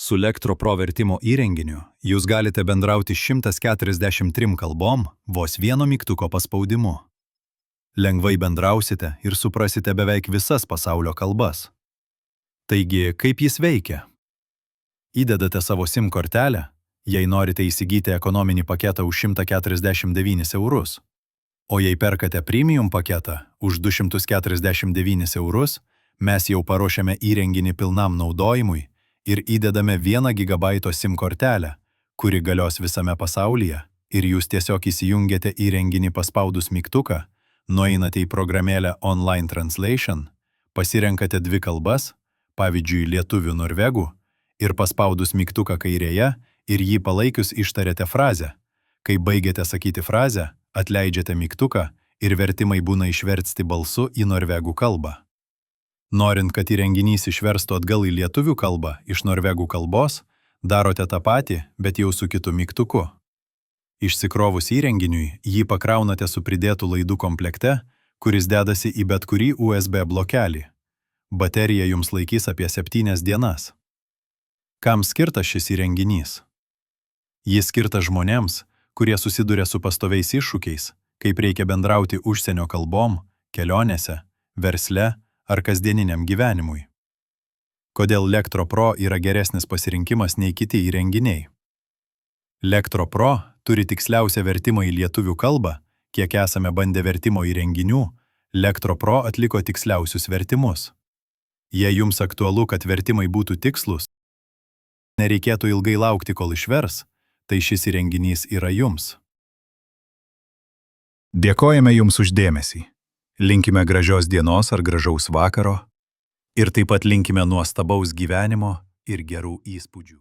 Su Lectro Pro vertimo įrenginiu jūs galite bendrauti 143 kalbom vos vieno mygtuko paspaudimu. Lengvai bendrausite ir suprasite beveik visas pasaulio kalbas. Taigi, kaip jis veikia? Įdedate savo SIM kortelę, jei norite įsigyti ekonominį paketą už 149 eurus. O jei perkate premium paketą už 249 eurus, mes jau paruošiame įrenginį pilnam naudojimui ir įdedame 1 GB SIM kortelę, kuri galios visame pasaulyje, ir jūs tiesiog įsijungiate įrenginį paspaudus mygtuką, nueinate į programėlę Online Translation, pasirenkate 2 kalbas, pavyzdžiui lietuvių norvegų, ir paspaudus mygtuką kairėje ir jį palaikius ištariate frazę. Kai baigiate sakyti frazę, atleidžiate mygtuką ir vertimai būna išversti balsu į norvegų kalbą. Norint, kad įrenginys išverstų atgal į lietuvių kalbą iš norvegų kalbos, darote tą patį, bet jau su kitu mygtuku. Išsikrovus įrenginiui, jį pakraunate su pridėtų laidų komplekte, kuris dedasi į bet kurį USB blokelį. Baterija jums laikys apie 7 dienas. Kam skirtas šis įrenginys? Jis skirtas žmonėms, kurie susiduria su pastoviais iššūkiais, kaip reikia bendrauti užsienio kalbom, kelionėse, versle ar kasdieniniam gyvenimui. Kodėl Lectro Pro yra geresnis pasirinkimas nei kiti įrenginiai? Lectro Pro turi tiksliausią vertimą į lietuvių kalbą, kiek esame bandę vertimo įrenginių, Lectro Pro atliko tiksliausius vertimus. Jei jums aktualu, kad vertimai būtų tikslus, nereikėtų ilgai laukti, kol išvers, tai šis įrenginys yra jums. Dėkojame jums už dėmesį. Linkime gražios dienos ar gražaus vakaro ir taip pat linkime nuostabaus gyvenimo ir gerų įspūdžių.